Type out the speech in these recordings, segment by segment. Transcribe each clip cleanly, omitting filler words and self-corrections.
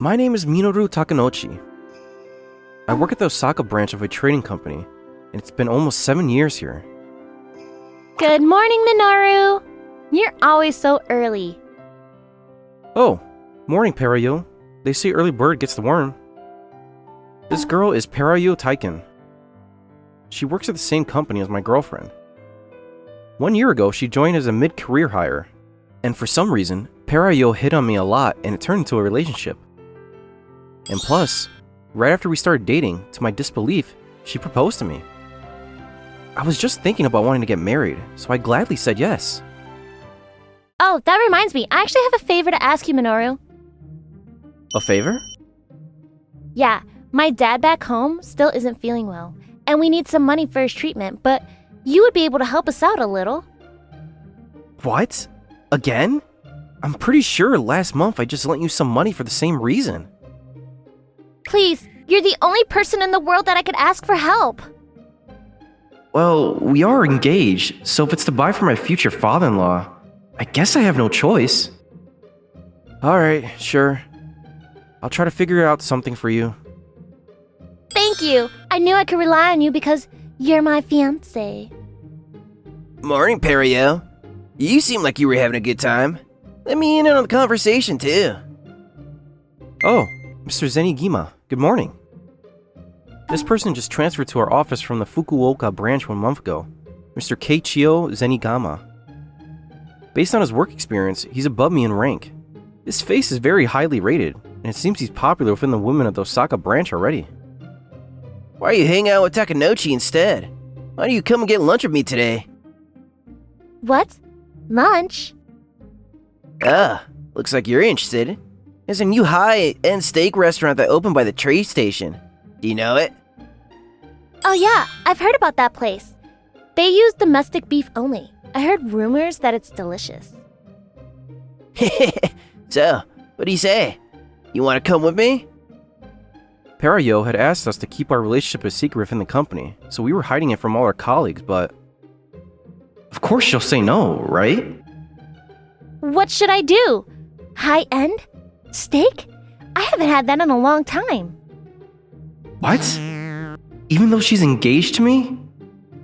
My name is Minoru Takanouchi. I work at the Osaka branch of a trading company, and it's been almost 7 years here. Good morning, Minoru! You're always so early. Oh, morning, Parayo. They say early bird gets the worm. This girl is Parayo Taiken. She works at the same company as my girlfriend. 1 year ago, she joined as a mid-career hire, and for some reason, Parayo hit on me a lot and it turned into a relationship. And plus, right after we started dating, to my disbelief, she proposed to me. I was just thinking about wanting to get married, so I gladly said yes. Oh, that reminds me. I actually have a favor to ask you, Minoru. A favor? Yeah, my dad back home still isn't feeling well, and we need some money for his treatment, but you would be able to help us out a little. What? Again? I'm pretty sure last month I just lent you some money for the same reason. Please, you're the only person in the world that I could ask for help. Well, we are engaged, so if it's to buy for my future father-in-law, I guess I have no choice. Alright, sure. I'll try to figure out something for you. Thank you. I knew I could rely on you because you're my fiancé. Morning, Parayo. You seem like you were having a good time. Let me in on the conversation, too. Oh, Mr. Zenigima, good morning. This person just transferred to our office from the Fukuoka branch 1 month ago, Mr. Keiichio Zenigama. Based on his work experience, he's above me in rank. His face is very highly rated, and it seems he's popular within the women of the Osaka branch already. Why are you hanging out with Takanouchi instead? Why don't you come and get lunch with me today? What? Lunch? Looks like you're interested. There's a new high-end steak restaurant that opened by the train station. Do you know it? Oh yeah, I've heard about that place. They use domestic beef only. I heard rumors that it's delicious. So, what do you say? You want to come with me? Parayo had asked us to keep our relationship a secret within the company, so we were hiding it from all our colleagues, but... Of course she'll say no, right? What should I do? High-end? Steak? I haven't had that in a long time. What? Even though she's engaged to me?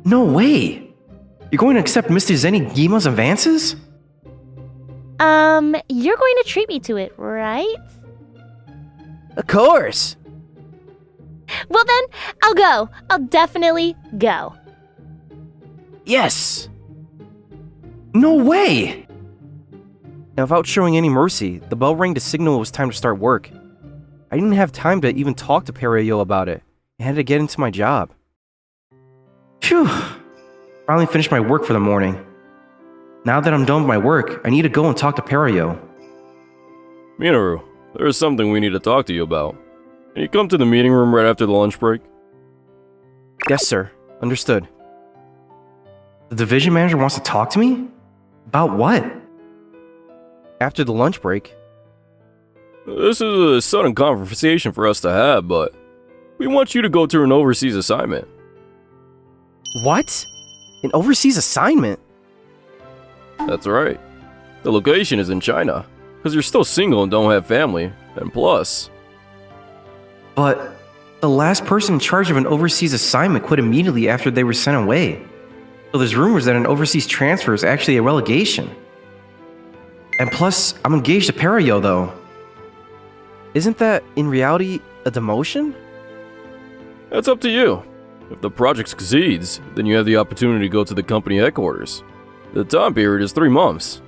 No way! You're going to accept Mr. Zenigima's advances? You're going to treat me to it, right? Of course! Well then, I'll go. I'll definitely go. Yes! No way! Now, without showing any mercy, the bell rang to signal it was time to start work. I didn't have time to even talk to Parayo about it. I had to get into my job. Phew! Finally finished my work for the morning. Now that I'm done with my work, I need to go and talk to Parayo. Minoru, there is something we need to talk to you about. Can you come to the meeting room right after the lunch break? Yes, sir. Understood. The division manager wants to talk to me? About what? After the lunch break. This is a sudden conversation for us to have, but we want you to go to an overseas assignment. What? An overseas assignment? That's right. The location is in China, because you're still single and don't have family, and plus... But the last person in charge of an overseas assignment quit immediately after they were sent away. So there's rumors that an overseas transfer is actually a relegation. And plus, I'm engaged to Parayo though. Isn't that, in reality, a demotion? That's up to you. If the project succeeds, then you have the opportunity to go to the company headquarters. The time period is 3 months.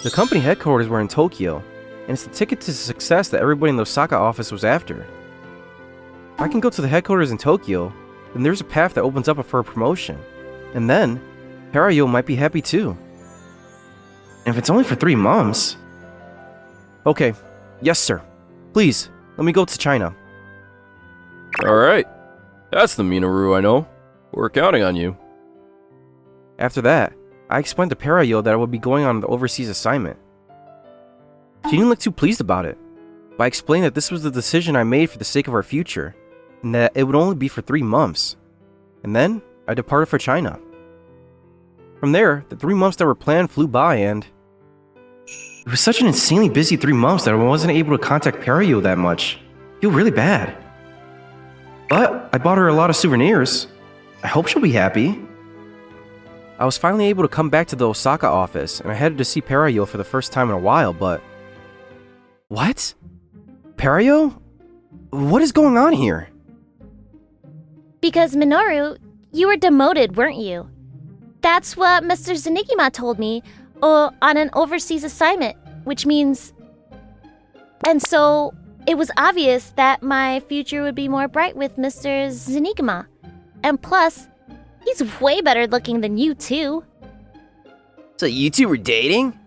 The company headquarters were in Tokyo, and it's the ticket to success that everybody in the Osaka office was after. If I can go to the headquarters in Tokyo, then there's a path that opens up for a promotion. And then, Parayo might be happy too. And if it's only for 3 months... Okay, yes sir. Please, let me go to China. Alright. That's the Minoru I know. We're counting on you. After that, I explained to Parayo that I would be going on the overseas assignment. She didn't look too pleased about it, but I explained that this was the decision I made for the sake of our future, and that it would only be for 3 months. And then, I departed for China. From there, the 3 months that were planned flew by and... It was such an insanely busy 3 months that I wasn't able to contact Perio that much. I feel really bad. But I bought her a lot of souvenirs. I hope she'll be happy. I was finally able to come back to the Osaka office, and I headed to see Perio for the first time in a while, but... What? Perio? What is going on here? Because Minoru, you were demoted, weren't you? That's what Mr. Zenigima told me, on an overseas assignment, which means... And so, it was obvious that my future would be more bright with Mr. Zenigima. And plus, he's way better looking than you too. So you two were dating?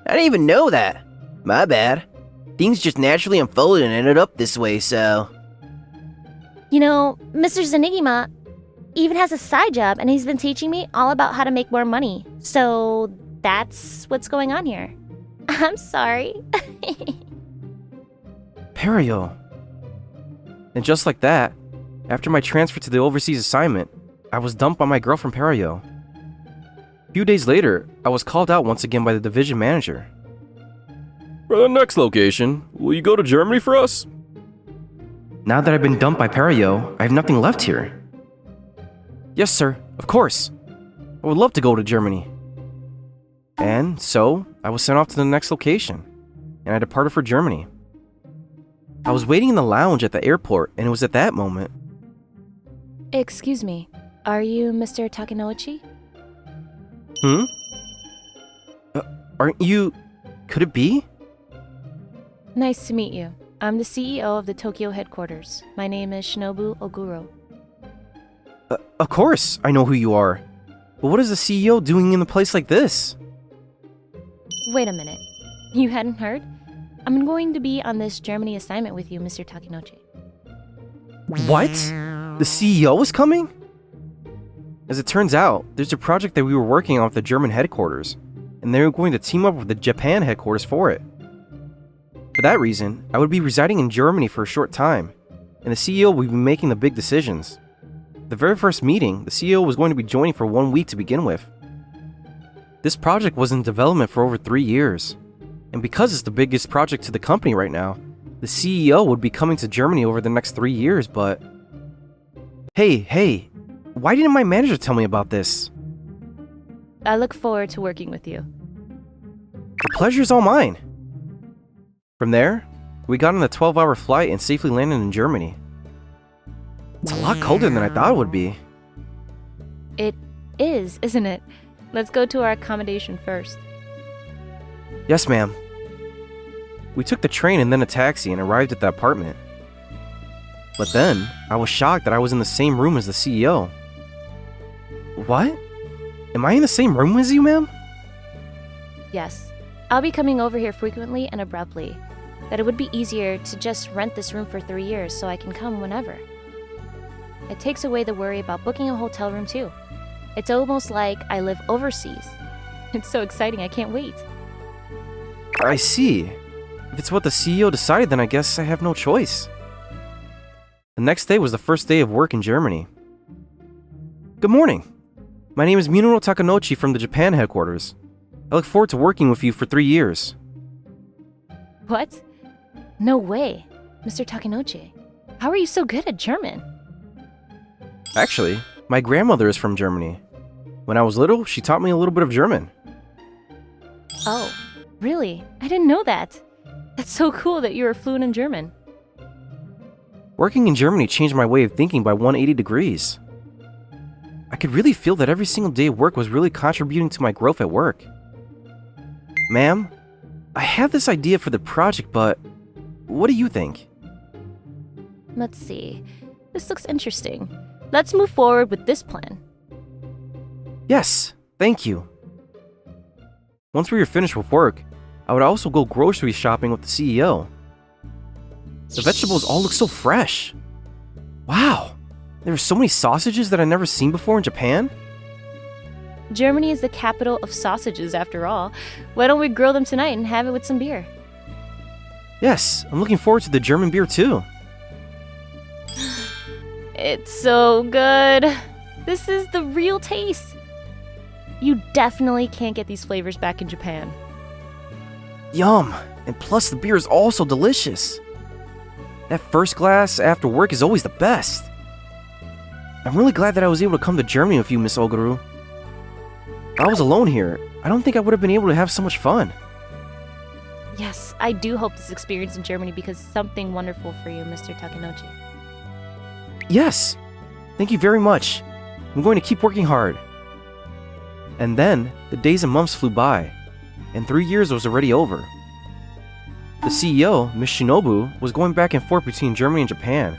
I didn't even know that. My bad. Things just naturally unfolded and ended up this way, so... You know, Mr. Zenigima even has a side job, and he's been teaching me all about how to make more money. So that's what's going on here. I'm sorry. Perio. And just like that, after my transfer to the overseas assignment, I was dumped by my girlfriend Perio. A few days later, I was called out once again by the division manager. For the next location, will you go to Germany for us? Now that I've been dumped by Perio, I have nothing left here. Yes, sir, of course. I would love to go to Germany. And so, I was sent off to the next location, and I departed for Germany. I was waiting in the lounge at the airport, and it was at that moment. Excuse me, are you Mr. Takenouchi? Aren't you... Could it be? Nice to meet you. I'm the CEO of the Tokyo headquarters. My name is Shinobu Oguro. Of course, I know who you are. But what is the CEO doing in a place like this? Wait a minute. You hadn't heard? I'm going to be on this Germany assignment with you, Mr. Takenouchi. What? The CEO is coming? As it turns out, there's a project that we were working on with the German headquarters, and they were going to team up with the Japan headquarters for it. For that reason, I would be residing in Germany for a short time, and the CEO would be making the big decisions. The very first meeting, the CEO was going to be joining for 1 week to begin with. This project was in development for over 3 years, and because it's the biggest project to the company right now, the CEO would be coming to Germany over the next 3 years, but... Hey, why didn't my manager tell me about this? I look forward to working with you. The pleasure's all mine. From there, we got on a 12-hour flight and safely landed in Germany. It's a lot colder than I thought it would be. It is, isn't it? Let's go to our accommodation first. Yes, ma'am. We took the train and then a taxi and arrived at the apartment. But then, I was shocked that I was in the same room as the CEO. What? Am I in the same room as you, ma'am? Yes. I'll be coming over here frequently and abruptly. That it would be easier to just rent this room for 3 years so I can come whenever. It takes away the worry about booking a hotel room too. It's almost like I live overseas. It's so exciting, I can't wait. I see. If it's what the CEO decided, then I guess I have no choice. The next day was the first day of work in Germany. Good morning. My name is Minoru Takenouchi from the Japan headquarters. I look forward to working with you for 3 years. What? No way. Mr. Takenouchi, how are you so good at German? Actually, my grandmother is from Germany. When I was little, she taught me a little bit of German. Oh, really? I didn't know that. That's so cool that you were fluent in German. Working in Germany changed my way of thinking by 180 degrees. I could really feel that every single day of work was really contributing to my growth at work. Ma'am, I have this idea for the project, but what do you think? Let's see. This looks interesting. Let's move forward with this plan. Yes, thank you. Once we were finished with work, I would also go grocery shopping with the CEO. The vegetables all look so fresh. Wow, there are so many sausages that I've never seen before in Japan. Germany is the capital of sausages after all. Why don't we grill them tonight and have it with some beer? Yes, I'm looking forward to the German beer too. It's so good. This is the real taste. You definitely can't get these flavors back in Japan. Yum! And plus the beer is also delicious. That first glass after work is always the best. I'm really glad that I was able to come to Germany with you, Miss Oguru. If I was alone here, I don't think I would have been able to have so much fun. Yes, I do hope this experience in Germany becomes something wonderful for you, Mr. Takenouchi. Yes! Thank you very much. I'm going to keep working hard. And then, the days and months flew by, and 3 years was already over. The CEO, Miss Shinobu, was going back and forth between Germany and Japan,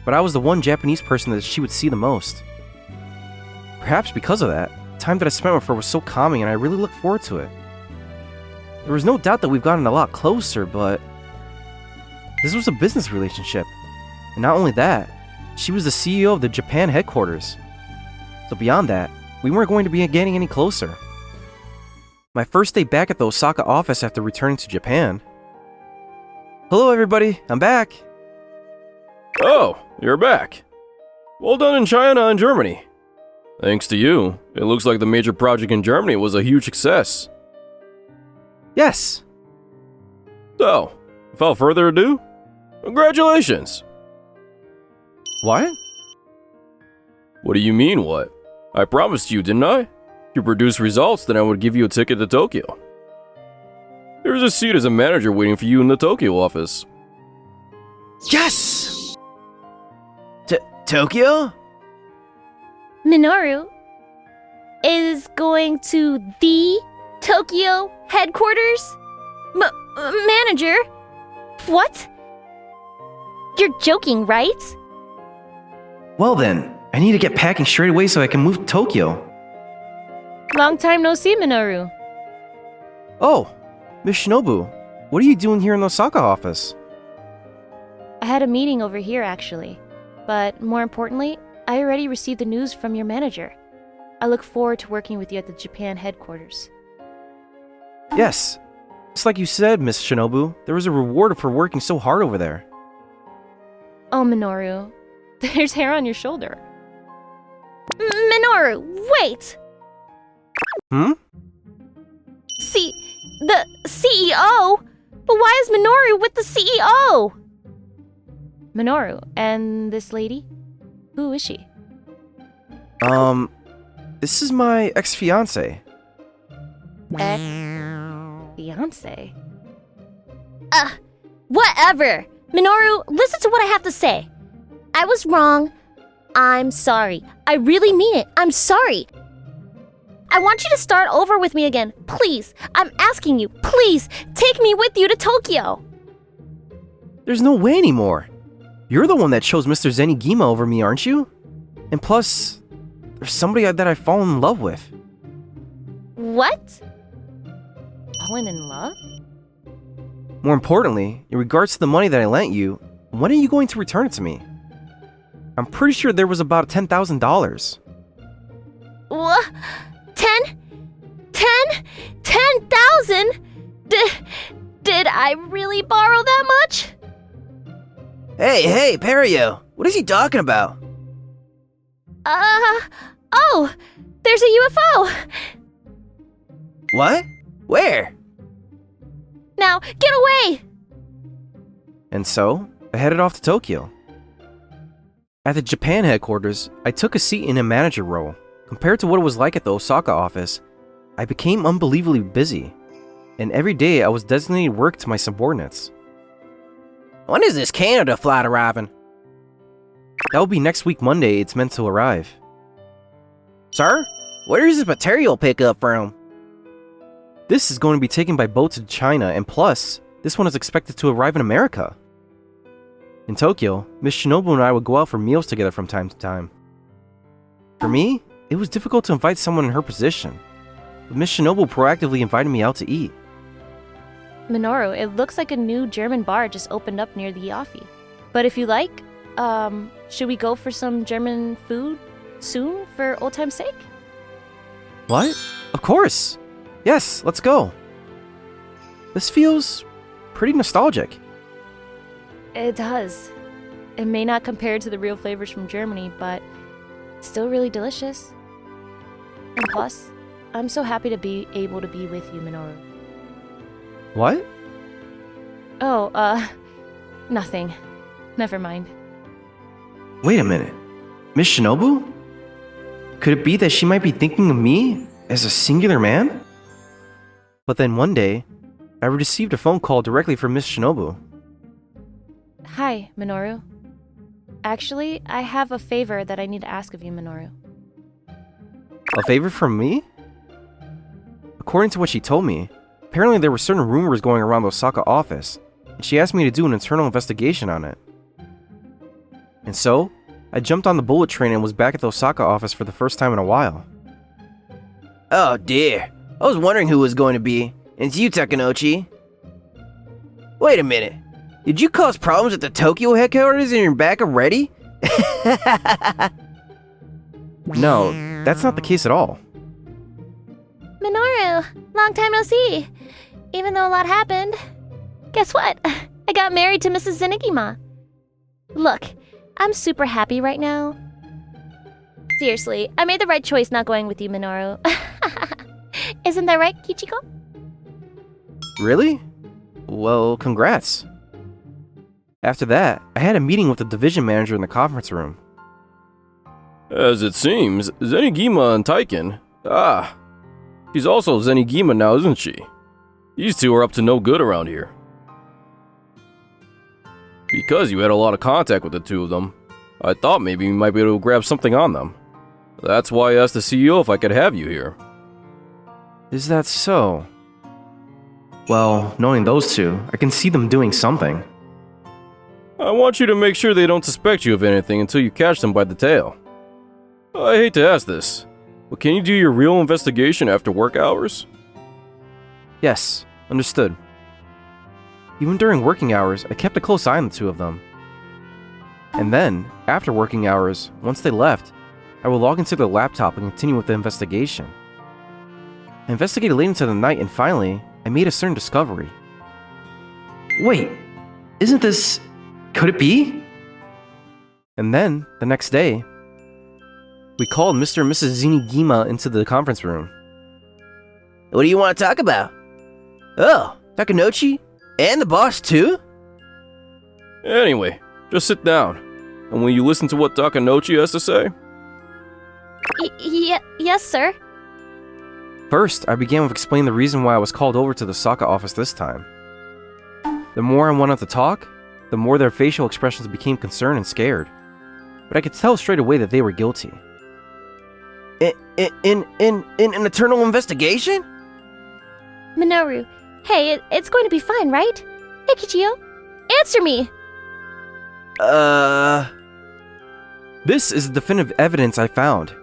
but I was the one Japanese person that she would see the most. Perhaps because of that, the time that I spent with her was so calming and I really looked forward to it. There was no doubt that we've gotten a lot closer, but this was a business relationship. And not only that, she was the CEO of the Japan headquarters. So beyond that, we weren't going to be getting any closer. My first day back at the Osaka office after returning to Japan. Hello everybody, I'm back. Oh, you're back. Well done in China and Germany. Thanks to you, it looks like the major project in Germany was a huge success. Yes. So, without further ado, congratulations. What? What do you mean, what? I promised you, didn't I? If you produce results, then I would give you a ticket to Tokyo. There's a seat as a manager waiting for you in the Tokyo office. Yes! Tokyo? Minoru is going to the Tokyo headquarters? Manager? What? You're joking, right? Well then, I need to get packing straight away so I can move to Tokyo. Long time no see, Minoru. Oh, Miss Shinobu, what are you doing here in the Osaka office? I had a meeting over here, actually. But more importantly, I already received the news from your manager. I look forward to working with you at the Japan headquarters. Yes. Just like you said, Miss Shinobu, there was a reward for working so hard over there. Oh, Minoru, there's hair on your shoulder. Minoru, wait! Hmm? See, the CEO? But why is Minoru with the CEO? Minoru, and this lady? Who is she? This is my ex-fiancé. Ex-fiancé? Whatever! Minoru, listen to what I have to say. I was wrong. I'm sorry. I really mean it. I'm sorry. I want you to start over with me again. Please. I'm asking you. Please, take me with you to Tokyo. There's no way anymore. You're the one that chose Mr. Zenigima over me, aren't you? And plus, there's somebody that I've fallen in love with. What? Fallen in love? More importantly, in regards to the money that I lent you, when are you going to return it to me? I'm pretty sure there was about $10,000. What? 10,000? Did I really borrow that much? Hey, Perio, what is he talking about? Oh, there's a UFO. What? Where? Now, get away! And so, I headed off to Tokyo. At the Japan headquarters, I took a seat in a manager role. Compared to what it was like at the Osaka office, I became unbelievably busy. And every day I was designating work to my subordinates. When is this Canada flight arriving? That will be next week Monday it's meant to arrive. Sir? Where is this material pick up from? This is going to be taken by boat to China, and plus, this one is expected to arrive in America. In Tokyo, Miss Shinobu and I would go out for meals together from time to time. For me, it was difficult to invite someone in her position, but Miss Shinobu proactively invited me out to eat. Minoru, it looks like a new German bar just opened up near the Yafi. But if you like, should we go for some German food soon for old time's sake? What? Of course! Yes, let's go. This feels pretty nostalgic. It does. It may not compare to the real flavors from Germany, but it's still really delicious. And plus, I'm so happy to be able to be with you, Minoru. What? Oh, nothing. Never mind. Wait a minute. Miss Shinobu? Could it be that she might be thinking of me as a singular man? But then one day, I received a phone call directly from Miss Shinobu. Hi, Minoru. Actually, I have a favor that I need to ask of you, Minoru. A favor from me? According to what she told me, apparently there were certain rumors going around the Osaka office, and she asked me to do an internal investigation on it. And so, I jumped on the bullet train and was back at the Osaka office for the first time in a while. Oh dear. I was wondering who it was going to be. And it's you, Takenouchi. Wait a minute. Did you cause problems at the Tokyo headquarters and you're back already? No, that's not the case at all. Minoru, long time no see. Even though a lot happened. Guess what? I got married to Mrs. Zenigima. Look, I'm super happy right now. Seriously, I made the right choice not going with you, Minoru. Isn't that right, Kichiko? Really? Well, congrats. After that, I had a meeting with the division manager in the conference room. As it seems, Zenigima and Taiken. Ah, she's also Zenigima now, isn't she? These two are up to no good around here. Because you had a lot of contact with the two of them, I thought maybe you might be able to grab something on them. That's why I asked the CEO if I could have you here. Is that so? Well, knowing those two, I can see them doing something. I want you to make sure they don't suspect you of anything until you catch them by the tail. I hate to ask this, but can you do your real investigation after work hours? Yes, understood. Even during working hours, I kept a close eye on the two of them. And then, after working hours, once they left, I would log into their laptop and continue with the investigation. I investigated late into the night and finally, I made a certain discovery. Wait, isn't this... could it be? And then, the next day, we called Mr. and Mrs. Zenigima into the conference room. What do you want to talk about? Oh, Takenouchi? And the boss too? Anyway, just sit down. And will you listen to what Takenouchi has to say? Yes, sir. First, I began with explaining the reason why I was called over to the Osaka office this time. The more I wanted to talk, the more their facial expressions became concerned and scared. But I could tell straight away that they were guilty. In an eternal investigation? Minoru, hey, it's going to be fine, right? Hey, Kichio, answer me! This is the definitive evidence I found.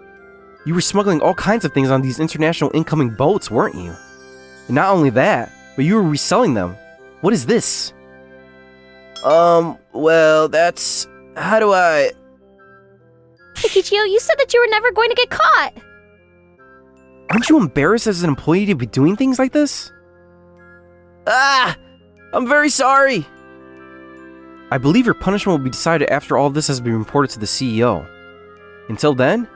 You were smuggling all kinds of things on these international incoming boats, weren't you? And not only that, but you were reselling them. What is this? Well, that's... how do I... Hey, Kichio, you said that you were never going to get caught! Aren't you embarrassed as an employee to be doing things like this? Ah! I'm very sorry! I believe your punishment will be decided after all this has been reported to the CEO. Until then,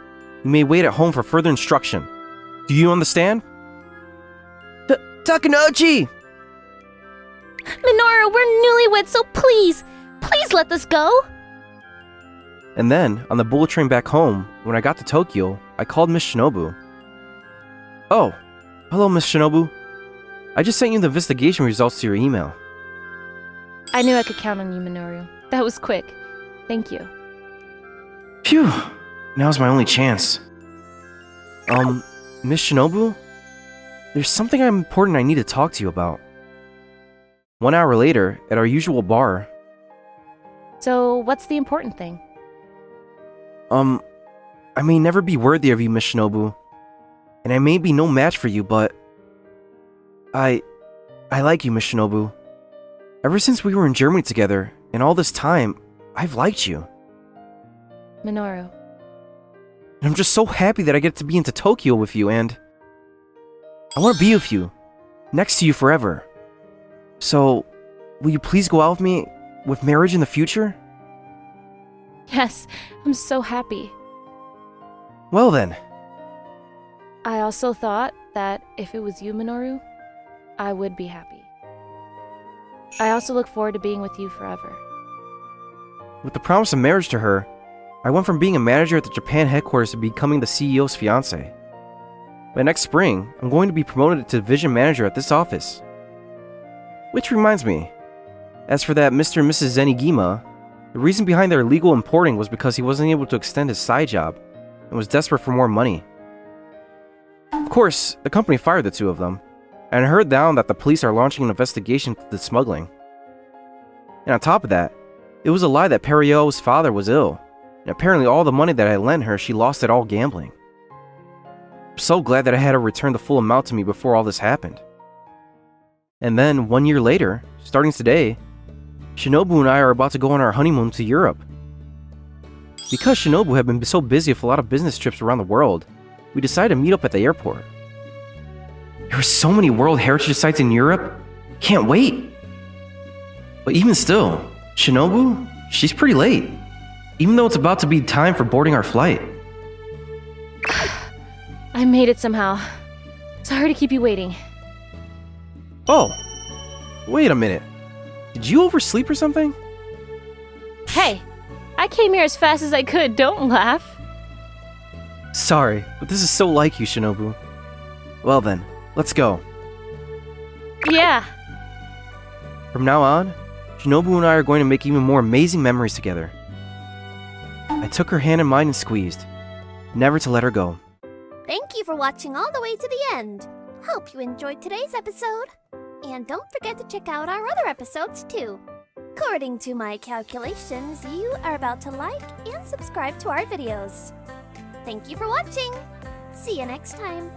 you may wait at home for further instruction. Do you understand? Takenouchi! Minoru, we're newlyweds, so please let this go! And then, on the bullet train back home, when I got to Tokyo, I called Miss Shinobu. Oh, hello Miss Shinobu. I just sent you the investigation results to your email. I knew I could count on you, Minoru. That was quick. Thank you. Phew, now's my only chance. Miss Shinobu? There's something important I need to talk to you about. 1 hour later, at our usual bar. So, what's the important thing? I may never be worthy of you, Miss Shinobu. And I may be no match for you, but... I like you, Miss Shinobu. Ever since we were in Germany together, and all this time, I've liked you. Minoru. And I'm just so happy that I get to be into Tokyo with you, and... I want to be with you. Next to you forever. So, will you please go out with me with marriage in the future? Yes, I'm so happy. Well then. I also thought that if it was you, Minoru, I would be happy. I also look forward to being with you forever. With the promise of marriage to her, I went from being a manager at the Japan headquarters to becoming the CEO's fiance. By next spring, I'm going to be promoted to division manager at this office. Which reminds me, as for that Mr. and Mrs. Zenigima, the reason behind their illegal importing was because he wasn't able to extend his side job and was desperate for more money. Of course, the company fired the two of them, and I heard down that the police are launching an investigation into the smuggling. And on top of that, it was a lie that Perio's father was ill, and apparently all the money that I lent her, she lost it all gambling. I'm so glad that I had her return the full amount to me before all this happened. And then, 1 year later, starting today, Shinobu and I are about to go on our honeymoon to Europe. Because Shinobu had been so busy with a lot of business trips around the world, we decided to meet up at the airport. There are so many World Heritage Sites in Europe. Can't wait! But even still, Shinobu, she's pretty late. Even though it's about to be time for boarding our flight. I made it somehow. Sorry to keep you waiting. Oh, wait a minute. Did you oversleep or something? Hey, I came here as fast as I could, don't laugh. Sorry, but this is so like you, Shinobu. Well then, let's go. Yeah. From now on, Shinobu and I are going to make even more amazing memories together. I took her hand in mine and squeezed, never to let her go. Thank you for watching all the way to the end. Hope you enjoyed today's episode. And don't forget to check out our other episodes too. According to my calculations, you are about to like and subscribe to our videos. Thank you for watching. See you next time.